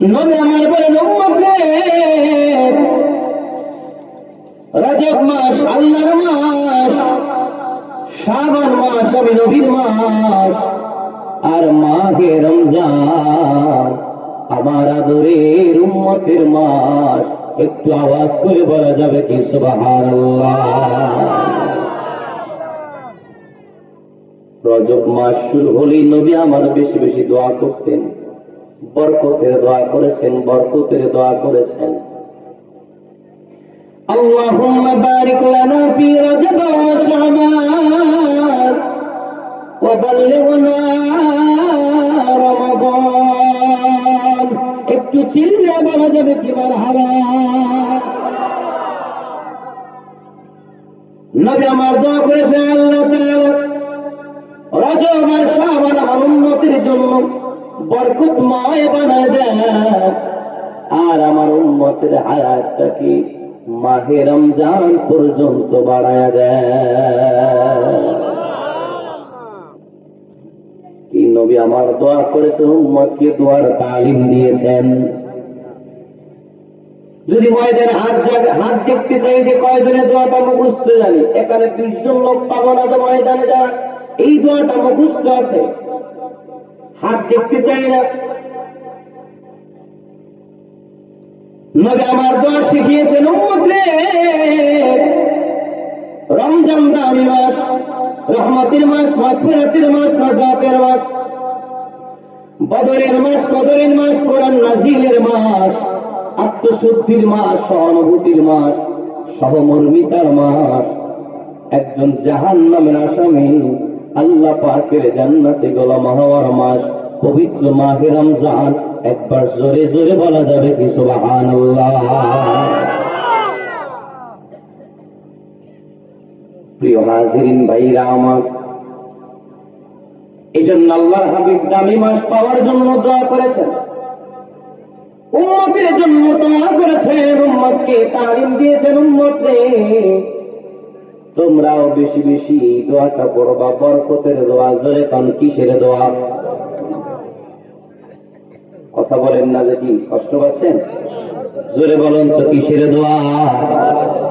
নবী আমার বলেন উম্মত রে, রজব মাস আল্লাহর মাস, শাবান মাস আমি নবীর মাস, আর মাহে রমজান আমার আদরের উম্মতের মাস। একটু আওয়াজ করে বলা যাবে কি সুবহানাল্লাহ। রজব মাস শুরু হলেই নবী আমার বেশি বেশি দোয়া করতেন, বরকতের দোয়া করেছেন, বরকতের দোয়া করেছেন। আল্লাহুম্মা বারিক লানা ফি রজব ওয়া শাবান ওয়া বাল্লিগনা রমাদান। একটু চিল্লা বলা যাবে কি মারহাবা। নবী আমার দোয়া করেছেন, আল্লাহ তাআলা রজব আর শাবান আমার উম্মতের জন্য বরকতময় বানায় দেন, আর আমার উম্মতের হায়াতটাকে মাহে রমজান পর্যন্ত বাড়ায়া দেন। কি নবী আমার দোয়া করেছেন, উম্মতকে দোয়ার তালিম দিয়েছেন। যদি ময়দানে হাত দেখতে চাই যে কয়জনের দোয়াটা মুখস্থ জানি, এখানে 20 জন লোক পাবো না তো ময়দানে যারা এই দোয়াটা মুখস্থ আছে, হাত দেখতে চাই না। নবী আমার দোয়া শিখিয়েছেন, উম্মত রে রমজান দামি মাস, রহমতের মাস, মাগফিরাতের মাস, নাজাতের মাস, বদরের মাস, কদরের মাস, কোরআন নাজিলের মাস, আত্মশুদ্ধির মাস, সহানুভূতির মাস, সহমর্মিতার মাস। একজন জাহান্নামের আসামি আল্লাহ পাকের জান্নাতে গোলাম হওয়ার মাস পবিত্র মাহে রমজান। একবার জোরে জোরে বলা যাবে কি সুবহানাল্লাহ। প্রিয় হাজিরিন ভাইরা আমার, এই জন্য আল্লাহর হাবিব দামি মাস পাওয়ার জন্য দোয়া করেছেন, উম্মতের জন্য দোয়া করেছেন, উম্মতকে তালিম দিয়েছেন। উম্মত রে তোমরাও বেশি বেশি এই দোয়াটা পড়বা, বরকতের দোয়া। জোরে কান, কিসের দোয়া? কথা বলেন না, যে কি কষ্ট পাচ্ছেন? জোরে বলেন তো, কিসের দোয়া?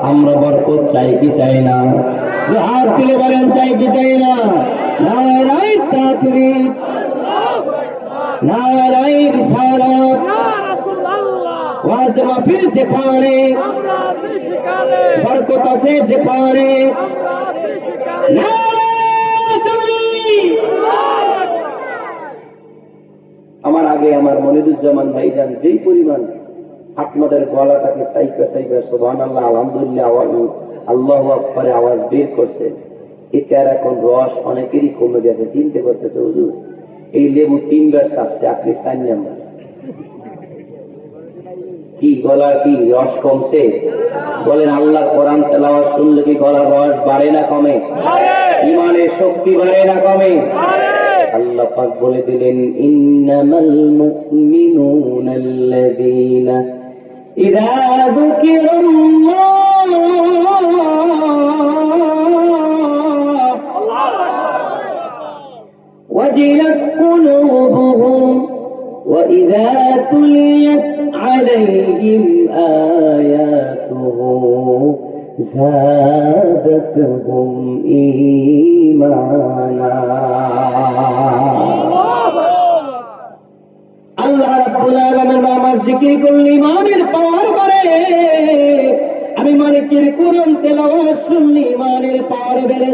আমরা বরকত চাই কি চাই না? হাত তুলে বলেন, চাই কি চাই না? নারায়ে তাকবীর, নারায়ে রিসালাত, ওয়াজ মাহফিল যেখানে, বরকত আছে যেখানে, নারায়ে তাকবীর। আমার আগে আমার মনিরুজ্জামান ভাইজান যেই পরিমাণ আপনাদের গলাটাকে সাইকা সাইকা সুবহানাল্লাহ, আলহামদুলিল্লাহ, আল্লাহু আকবারে আওয়াজ বের করছে, এতে আর এখন রস অনেকেরই কমে গেছে। চিনতে করতেছে, হুজুর এই লেবু 3 বার চাপছে, আপনি 4 নাম্বার। কি গলা কি রস কমছে? বলেন, আল্লাহর কোরআন তেলাওয়াত শুনলে কি গলার রস বাড়ে না কমে? ঈমানের শক্তি বাড়ে না কমে? আল্লাহ পাক বলে দিলেন, ইন্নামাল মুমিনুনা আল্লাযীনা ইযা যুকিরাল্লাহ ওয়াজিলাত কুলুবুহুম ওয়া ইযা তুলিয়াত আলাইহিম আয়াতুহু যাদাতুহুম ঈমানা। আল্লাহ রাব্বুল আলামিন আমার জিকির করলে ঈমানের পাওয়ার বাড়ে। আমি মালিকের কোরআন তেলাওয়াত শুনলে ঈমানের পাওয়ার বেড়ে